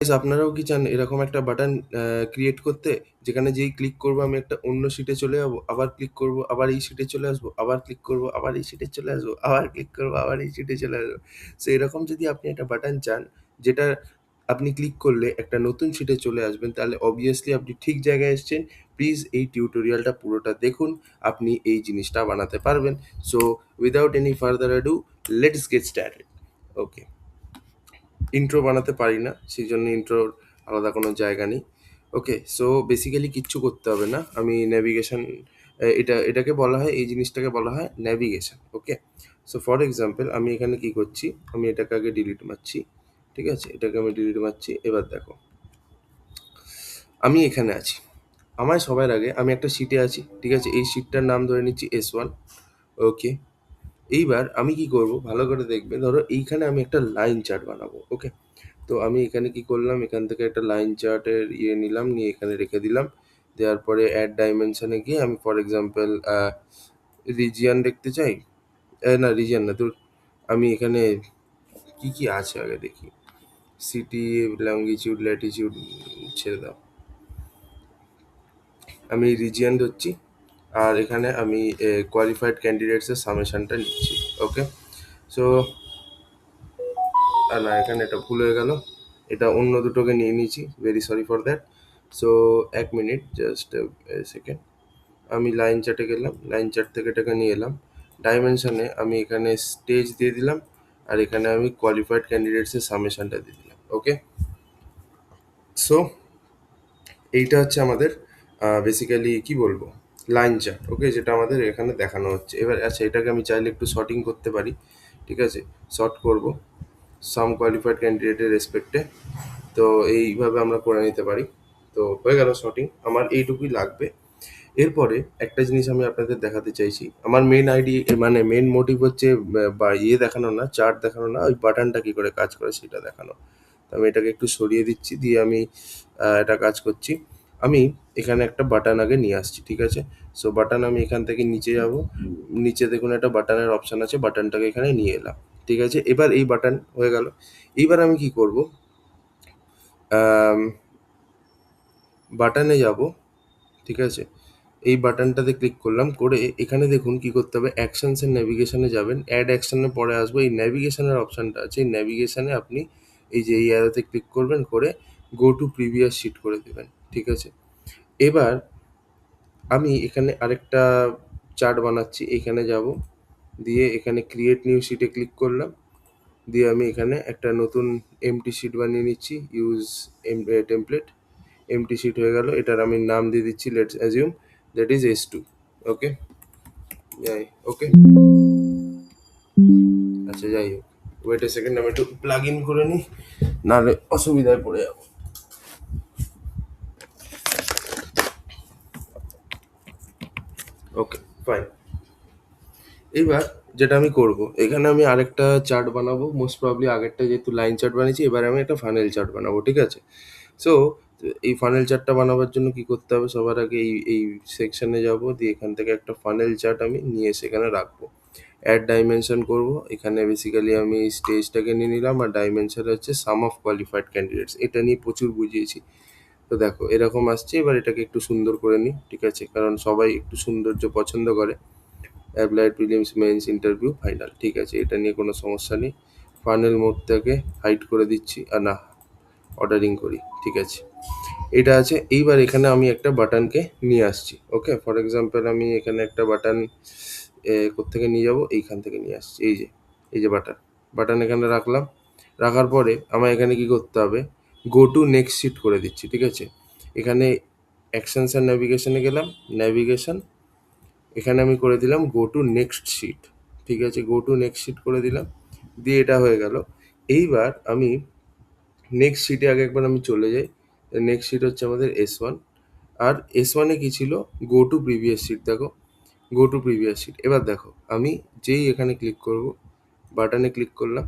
Guys আপনারাও কি চান এরকম একটা বাটন ক্রিয়েট করতে? যেখানে যেই ক্লিক করব আমি একটা অন্য শিটে চলে যাবো, আবার ক্লিক করব, আবার এই শিটে চলে আসবো, আবার ক্লিক করব, আবার এই শিটে চলে আসবো, আবার ক্লিক করব, আবার এই শিটে চলে আসবো। সো এরকম যদি আপনি একটা বাটন চান, যেটা আপনি ক্লিক করলে একটা নতুন শিটে চলে আসবেন, তাহলে অবভিয়াসলি আপনি ঠিক জায়গায় এসেছেন। প্লিজ এই টিউটোরিয়ালটা পুরোটা দেখুন, আপনি এই জিনিসটা বানাতে পারবেন। So without any further ado, let's get started. Okay. Intro বানাতে পারি না, সেই জন্য ইন্ট্রোর আলাদা কোনো জায়গা নেই। ওকে, সো বেসিক্যালি কিচ্ছু করতে হবে না। আমি নেভিগেশন, এটাকে বলা হয়, এই জিনিসটাকে বলা হয় navigation. Okay, so for example আমি এখানে কি করছি, আমি এটাকে আগে ডিলিট মারছি। ঠিক আছে, এটাকে আমি ডিলিট মারছি। এবার দেখো, আমি এখানে আছি। আমার সবার আগে আমি একটা শিটে আছি। ঠিক আছে, এই শিটটার নাম ধরে নিচ্ছি S1। ওকে, এইবার আমি কি করব, ভালো করে দেখবে। ধরো এইখানে আমি একটা লাইন চার্ট বানাবো। ওকে, তো আমি এখানে কি করলাম, এখান থেকে একটা লাইন চার্টের নিলাম, নিয়ে এখানে রেখে দিলাম। দেওয়ার পরে অ্যাড ডাইমেনশনে গিয়ে আমি ফর এক্সাম্পল রিজিয়ান দেখতে চাই। না, রিজিয়ান না, তোর আমি এখানে কি কি আছে আগে দেখি। সিটি, লঙ্গিটিউড, ল্যাটিটিউড ছেড়ে দাও, আমি রিজিয়ান ধরছি। আর এখানে আমি কোয়ালিফাইড ক্যান্ডিডেটসের সামেশনটা নিচ্ছি। ওকে, সো না, এখানে এটা ভুল হয়ে গেল, এটা অন্য দুটোকে নিয়ে নিয়েছি, very sorry for that. So 1 minute, just second. আমি লাইন চার্টে গেলাম, লাইন চার্ট থেকে এটাকে নিয়ে এলাম ডাইমেনশনে, আমি এখানে স্টেজ দিয়ে দিলাম, আর এখানে আমি কোয়ালিফাইড ক্যান্ডিডেটসের সামেশনটা দিয়ে দিলাম। ওকে, সো এইটা হচ্ছে আমাদের বেসিক্যালি কি বলবো, লাইন চার্ট। ওকে, যেটা আমাদের এখানে দেখানো হচ্ছে। এবার আচ্ছা, এটাকে আমি চাইলে একটু শর্টিং করতে পারি। ঠিক আছে, শর্ট করব সাম কোয়ালিফাইড ক্যান্ডিডেটের রেসপেক্টে। তো এইভাবে আমরা করে নিতে পারি। তো হয়ে গেল শর্টিং, আমার এইটুকুই লাগবে। এরপরে একটা জিনিস আমি আপনাদের দেখাতে চাইছি। আমার মেন আইডি, মানে মেন মোটিভ হচ্ছে বা দেখানো না, চার্ট দেখানো না, ওই বাটনটা কী করে কাজ করে সেটা দেখানো। তো আমি এটাকে একটু সরিয়ে দিচ্ছি, দিয়ে আমি এটা কাজ করছি। আমি এখানে একটা বাটন আগে নিয়ে আসছি। ঠিক আছে, সো বাটন আমি এখান থেকে নিচে যাব, নিচে দেখুন একটা বাটনের অপশান আছে, বাটনটাকে এখানে নিয়ে এলাম। ঠিক আছে, এবার এই বাটন হয়ে গেল। এইবার আমি কি করব, বাটনে যাব। ঠিক আছে, এই বাটনটাতে ক্লিক করলাম, করে এখানে দেখুন কি করতে হবে, অ্যাকশনস এন্ড নেভিগেশনে যাবেন। অ্যাড অ্যাকশনের পরে আসবো, এই নেভিগেশনের অপশানটা আছে, এই নেভিগেশনে আপনি এই যে এই অ্যারোতে ক্লিক করবেন, করে গো টু প্রিভিয়াস শিট করে দেবেন। ঠিক আছে, এবার আমি এখানে আরেকটা চার্ট বানাচ্ছি, এখানে যাব, দিয়ে এখানে ক্রিয়েট নিউ শিটে ক্লিক করলাম, দিয়ে আমি এখানে একটা নতুন এমটি শিট বানিয়ে নিচ্ছি, ইউজ টেমপ্লেট। এমটি শিট হয়ে গেল, এটার আমি নাম দিয়ে দিচ্ছি, let's assume that is S2। ওকে, যাই, ওকে, আচ্ছা যাই হোক, ওয়েট এ সেকেন্ড, আমি একটু প্লাগ ইন করে নিই, নাহলে অসুবিধায় পড়ে যাবো। ওকে, ফাইন। এইবার যেটা আমি করব, এখানে আমি আরেকটা চার্ট বানাবো, মোস্ট প্রবলি আগেরটা যেহেতু লাইন চার্ট বানিয়েছি, এবার আমি একটা ফানেল চার্ট বানাবো। ঠিক আছে, সো এই ফানেল চার্টটা বানাবার জন্য কি করতে হবে, সবার আগে এই সেকশনে যাব, দিয়ে এখান থেকে একটা ফানেল চার্ট আমি নিয়ে সেখানে রাখবো। অ্যাড ডাইমেনশন করব, এখানে বেসিক্যালি আমি স্টেজটাকে নিয়ে নিলাম, আর ডাইমেনশন হচ্ছে সাম অফ কোয়ালিফাইড ক্যান্ডিডেটস। এটা নিয়ে প্রচুর বুঝিয়েছি। তো দেখো এরকম আসছে, এবার এটাকে একটু সুন্দর করে নিই। ঠিক আছে, কারণ সবাই একটু সৌন্দর্য পছন্দ করে। Applied, prelims, mains, interview, final. ঠিক আছে, এটা নিয়ে কোনো সমস্যা নেই। ফাইনাল মোডটাকে হাইড করে দিচ্ছি, আর না, অর্ডারিং করি। ঠিক আছে, এটা আছে। এইবার এখানে আমি একটা বাটনকে নিয়ে আসছি। ওকে, ফর এক্সাম্পল আমি এখানে একটা বাটন কোত্থেকে নিয়ে যাব, এইখান থেকে নিয়ে আসছি। এই যে বাটন, বাটন এখানে রাখলাম। রাখার পরে আমার এখানে কি করতে হবে, গো টু নেক্সট শিট করে দিচ্ছি। ঠিক আছে, এখানে অ্যাকশনস অ্যান্ড নেভিগেশনে গেলাম, নেভিগেশন, এখানে আমি করে দিলাম গো টু নেক্সট শিট। ঠিক আছে, গো টু নেক্সট শিট করে দিলাম, দিয়ে এটা হয়ে গেল। এইবার আমি নেক্সট শিটে আগে একবার আমি চলে যাই। নেক্সট শিট হচ্ছে আমাদের S1। আর S1-এ কি ছিল, গো টু প্রিভিয়াস শিট। দেখো, গো টু প্রিভিয়াস শিট। এবার দেখো, আমি যেই এখানে ক্লিক করব, বাটনে ক্লিক করলাম,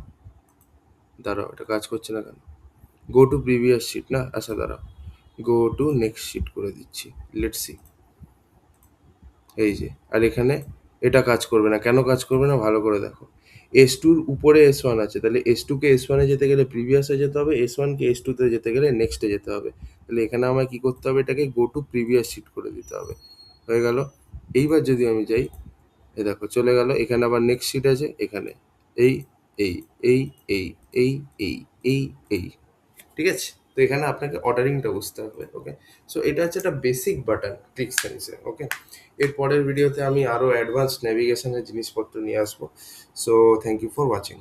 দাঁড়াও এটা কাজ করছে না কেন, গো টু প্রিভিয়াস শিট না, আচ্ছা দাঁড়াও, গো টু নেক্সট শিট করে দিচ্ছি। লেটস সি, এই যে, আর এখানে এটা কাজ করবে না, কেন কাজ করবে না, ভালো করে দেখো। S2 র উপরে S1 আছে, তাহলে S2 কে S1 এ যেতে গেলে প্রিভিয়াসে যেতে হবে, S1 কে S2 তে যেতে গেলে নেক্সটে যেতে হবে। তাহলে এখানে আমায় কি করতে হবে, এটাকে গো টু প্রিভিয়াস শিট করে দিতে হবে। হয়ে গেল। এইবার যদি আমি যাই, এই দেখো চলে গেল, এখানে আবার নেক্সট শিট আছে, এখানে এই এই এই এই এই এই এই এই, ঠিক আছে? তো এখানে আপনাকে অর্ডারিংটা বুঝতে হবে। ওকে, সো এটা হচ্ছে একটা বেসিক বাটন ক্লিক সেন্সে। ওকে, এর পরের ভিডিওতে আমি আরও অ্যাডভান্স নেভিগেশনের জিনিসপত্র নিয়ে আসবো। So thank you for watching.